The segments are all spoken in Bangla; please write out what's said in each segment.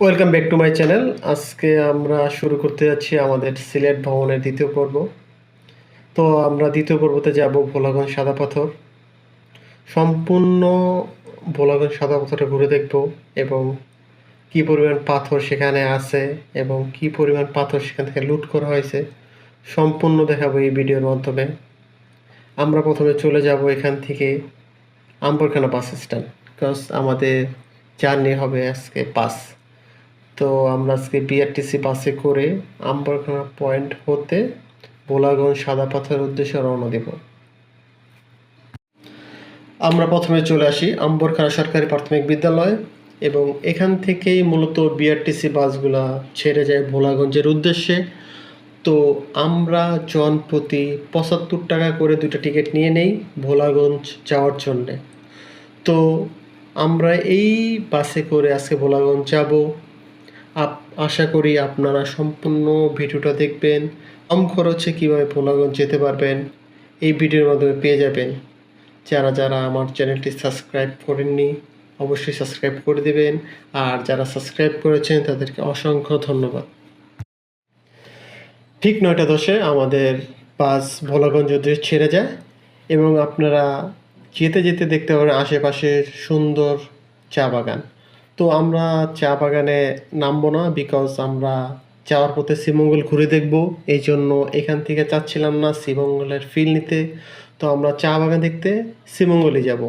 Welcome back to my channel. আজকে আমরা শুরু করতে যাচ্ছি আমাদের সিলেট ভ্রমণের দ্বিতীয় পর্ব। তো আমরা দ্বিতীয় পর্বতে যাব ভোলাগঞ্জ সাদা পাথর। সম্পূর্ণ ভোলাগঞ্জ সাদা পাথরটা ঘুরে দেখব এবং কী পরিমাণ পাথর সেখানে আছে এবং কী পরিমাণ পাথর সেখান থেকে লুট করা হয়েছে সম্পূর্ণ দেখাবো এই ভিডিওর মাধ্যমে। আমরা প্রথমে চলে যাব এখান থেকে আম্বরখানা বাস স্ট্যান্ড, বিকজ আমাদের জার্নি হবে আজকে বাস। তো আমরা আজকে বিআরটিসি বাসে করে আম্বরখানা পয়েন্ট হতে ভোলাগঞ্জ সাদা পাথরের উদ্দেশ্যে রওনা দেব। আমরা প্রথমে চলে আসি আম্বরখানা সরকারি প্রাথমিক বিদ্যালয় এবং এখান থেকেই মূলত বিআরটিসি বাসগুলা ছেড়ে যায় ভোলাগঞ্জের উদ্দেশ্যে। তো আমরা জন প্রতি ৭৫ টাকা করে দুটো টিকিট নিয়ে নেই ভোলাগঞ্জ যাওয়ার জন্যে। তো আমরা এই বাসে করে আজকে ভোলাগঞ্জ যাব। আশা করি আপনারা সম্পূর্ণ ভিডিওটা দেখবেন। কম খরচে কীভাবে ভোলাগঞ্জ যেতে পারবেন এই ভিডিওর মাধ্যমে পেয়ে যাবেন। যারা যারা আমার চ্যানেলটি সাবস্ক্রাইব করেননি অবশ্যই সাবস্ক্রাইব করে দেবেন, আর যারা সাবস্ক্রাইব করেছেন তাদেরকে অসংখ্য ধন্যবাদ। ঠিক ৯টা ১০ আমাদের বাস ভোলাগঞ্জ উদ্দেশ্যে ছেড়ে যায় এবং আপনারা যেতে যেতে দেখতে পাবেন আশেপাশের সুন্দর চা বাগান। তো আমরা চা বাগানে নামবো না, বিকজ আমরা যাওয়ার পথে শ্রীমঙ্গল ঘুরে দেখব, এই জন্য এখান থেকে চাচ্ছিলাম না শ্রীমঙ্গলের ফিল নিতে। তো আমরা চা বাগান দেখতে শ্রীমঙ্গলে যাব।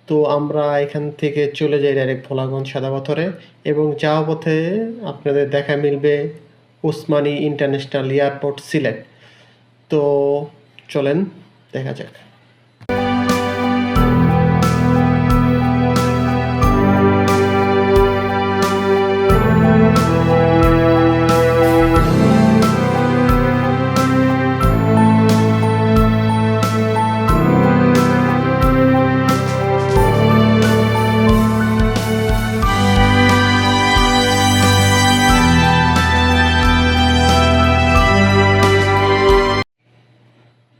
তো আমরা এখান থেকে চলে যাই ডাইরেক্ট ভোলাগঞ্জ সাদা পাথরে এবং যাওয়ার পথে আপনাদের দেখা মিলবে ওসমানী ইন্টারন্যাশনাল এয়ারপোর্ট সিলেট। তো চলেন দেখা যাক।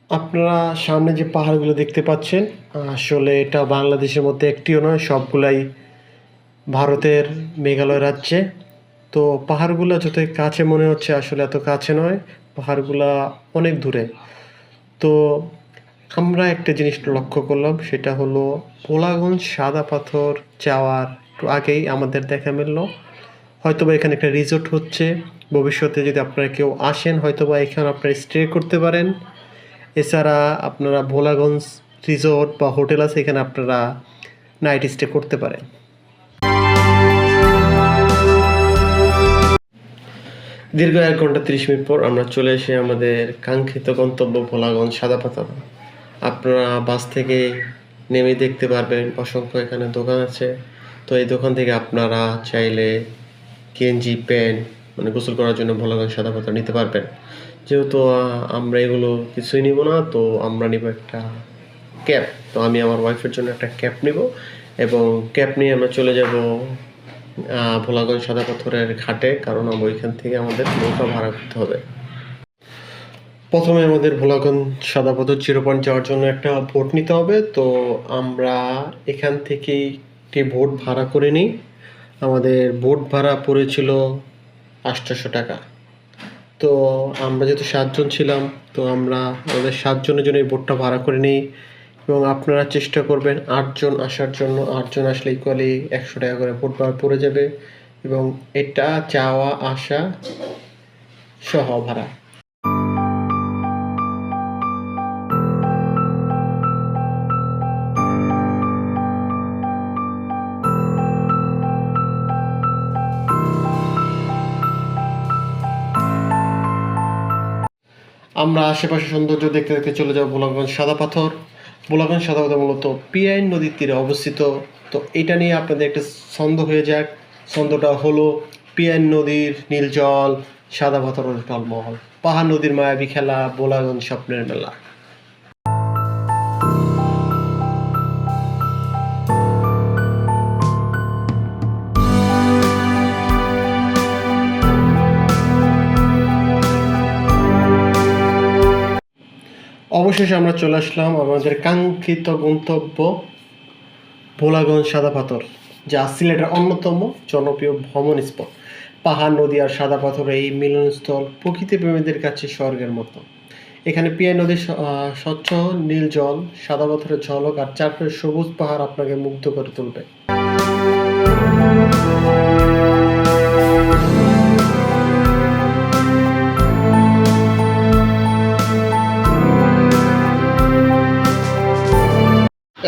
আপনারা সামনে যে পাহাড়গুলো দেখতে পাচ্ছেন আসলে এটা বাংলাদেশের মধ্যে একটিও নয়, সবগুলাই ভারতের মেঘালয় রাজ্যে। তো পাহাড়গুলো যত কাছে মনে হচ্ছে আসলে এত কাছে নয়, পাহাড়গুলা অনেক দূরে। তো আমরা একটা জিনিস লক্ষ্য করলাম, সেটা হলো ভোলাগঞ্জ সাদা পাথর যাওয়ার একটু আগেই আমাদের দেখা মিলল হয়তোবা এখানে একটা রিসোর্ট হচ্ছে। ভবিষ্যতে যদি আপনারা কেউ আসেন হয়তোবা এখানে আপনারা স্টে করতে পারেন। এছাড়া আপনারা ভোলাগঞ্জ রিসোর্ট বা হোটেল আছে, এখানে আপনারা নাইট স্টে করতে পারেন। দীর্ঘ ১ ঘন্টা ৩০ মিনিট পর আমরা চলে এসে আমাদের কাঙ্ক্ষিত গন্তব্য ভোলাগঞ্জ সাদা পাথর। আপনারা বাস থেকে নেমে দেখতে পারবেন অসংখ্য এখানে দোকান আছে। তো এই দোকান থেকে আপনারা চাইলে গেঞ্জি প্যান্ট মানে গোসল করার জন্য ভোলাগঞ্জ সাদা পাথর নিতে পারবেন। যেহেতু আমরা এগুলো কিছুই নিব না, তো আমরা নিব একটা ক্যাপ। তো আমি আমার ওয়াইফের জন্য একটা ক্যাপ নিব এবং ক্যাপ নিয়ে আমরা চলে যাব ভোলাগঞ্জ সাদা পাথরের ঘাটে, কারণ ওইখান থেকে আমাদের নৌকা ভাড়া করতে হবে। প্রথমে আমাদের ভোলাগঞ্জ সাদা পাথর 0 পয়েন্ট যাওয়ার জন্য একটা বোট নিতে হবে। তো আমরা এখান থেকেই একটি বোট ভাড়া করে নিই। আমাদের বোট ভাড়া পড়েছিল ৮০০ টাকা। তো আমরা যেহেতু 7 জন ছিলাম, তো আমরা আমাদের 7 জনের জন্য এই বোটটা ভাড়া করে নিই এবং আপনারা চেষ্টা করবেন 8 জন আসার জন্য। 8 জন আসলে ইকুয়ালি 100 টাকা করে বোট ভাড়া পড়ে যাবে এবং এটা যাওয়া আসা সহ ভাড়া। আমরা আশেপাশে সৌন্দর্য দেখতে দেখতে চলে যাব ভোলাগঞ্জ সাদা পাথর। ভোলাগঞ্জ সাদা পাথর মূলত পিআইন নদীর তীরে অবস্থিত। তো এটা নিয়ে আপনাদের একটা ছন্দ হয়ে যাক। ছন্দটা হলো পিআইন নদীর নীল জল, সাদা পাথরের টলমহল, পাহাড় নদীর মায়াবী খেলা, ভোলাগঞ্জ স্বপ্নের মেলা। অবশেষে আমরা চলে আসলাম আমাদের কাঙ্ক্ষিত গন্তব্য ভোলাগঞ্জ সাদা পাথর, যা সিলেটের অন্যতম জনপ্রিয় ভ্রমণ স্পট। পাহাড়, নদী আর সাদা পাথরের এই মিলনস্থল প্রকৃতি প্রেমীদের কাছে স্বর্গের মতো। এখানে পিয়াই নদীর স্বচ্ছ নীল জল, সাদা পাথরের ঝলক আর চারপাশে সবুজ পাহাড় আপনাকে মুগ্ধ করে তুলবে।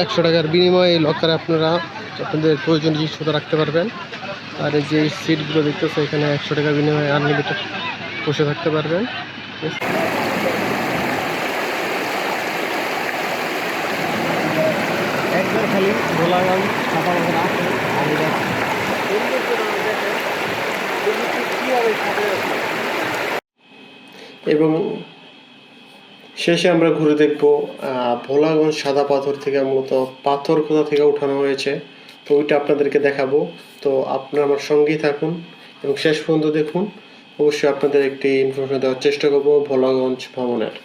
৳100 বিনিময়ে এই লকারে আপনারা আপনাদের প্রয়োজনীয় জিনিসপত্র রাখতে পারবেন। আর এই যে সিটগুলো দেখতেছে, এখানে ৳100 বিনিময়ে আনলিমিটেড বসে থাকতে পারবেন। একবার খালি ভোলাগঞ্জ সাদা পাথর আসে আর এটা এবং শেষে আমরা ঘুরে দেখব ভোলাগঞ্জ সাদা পাথর থেকে মূলত পাথর কোথা থেকে উঠানো হয়েছে, তো ওইটা আপনাদেরকে দেখাবো। তো আপনারা আমার সঙ্গেই থাকুন এবং শেষ পর্যন্ত দেখুন। অবশ্যই আপনাদের একটি ইনফরমেশন দেওয়ার চেষ্টা করব ভোলাগঞ্জ ভ্রমণের।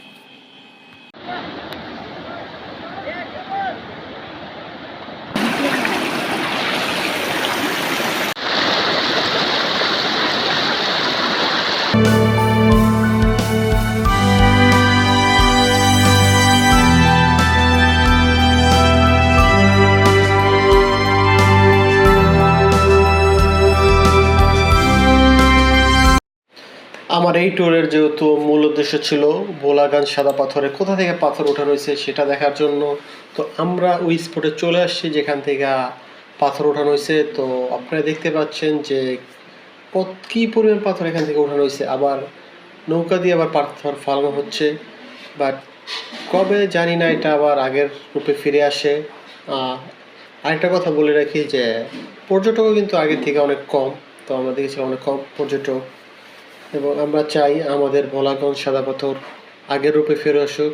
আমার এই ট্যুরের যেহেতু মূল উদ্দেশ্য ছিল ভোলাগঞ্জ সাদা পাথরে কোথা থেকে পাথর ওঠানো হয়েছে সেটা দেখার জন্য, তো আমরা ওই স্পটে চলে আসছি যেখান থেকে পাথর ওঠানো হয়েছে। তো আপনারা দেখতে পাচ্ছেন যে কী পরিমাণ পাথর এখান থেকে ওঠানো হয়েছে। আবার নৌকা দিয়ে আবার পাথর ফালানো হচ্ছে, বাট কবে জানি না এটা আবার আগের রূপে ফিরে আসে। আরেকটা কথা বলে রাখি যে পর্যটকও কিন্তু আগের থেকে অনেক কম, তো আমরা দেখেছিলাম অনেক কম পর্যটক, এবং আমরা চাই আমাদের ভোলাগঞ্জ সাদা পাথর আগের রূপে ফিরে আসুক।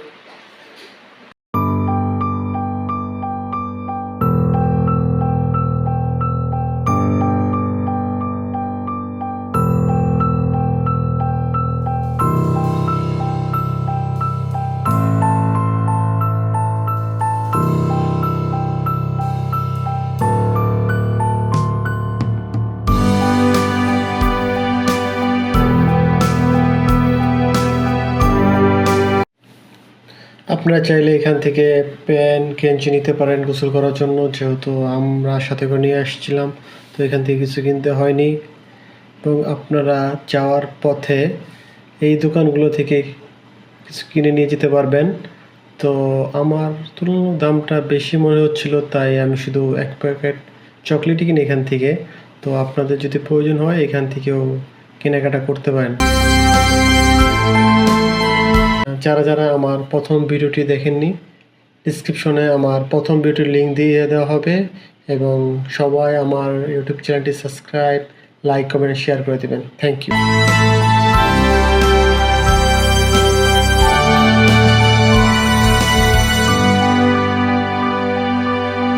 আপনারা চাইলে এখান থেকে প্যান কেঞ্চি নিতে পারেন গোসল করার জন্য, যেহেতু আমরা সাথে করে নিয়ে আসছিলাম, তো এখান থেকে কিছু কিনতে হয়নি। এবং আপনারা যাওয়ার পথে এই দোকানগুলো থেকে কিছু কিনে নিয়ে যেতে পারবেন। তো আমার তুলনায় দামটা বেশি মনে হচ্ছিল, তাই আমি শুধু এক প্যাকেট চকলেটই কিনি এখান থেকে। তো আপনাদের যদি প্রয়োজন হয় এখান থেকেও কেনাকাটা করতে পারেন। যারা যারা আমার প্রথম ভিডিওটি দেখেননি, ডিসক্রিপশনে আমার প্রথম ভিডিওর লিঙ্ক দিয়ে দেওয়া হবে, এবং সবাই আমার ইউটিউব চ্যানেলটি সাবস্ক্রাইব, লাইক, কমেন্ট, শেয়ার করে দেবেন। Thank you.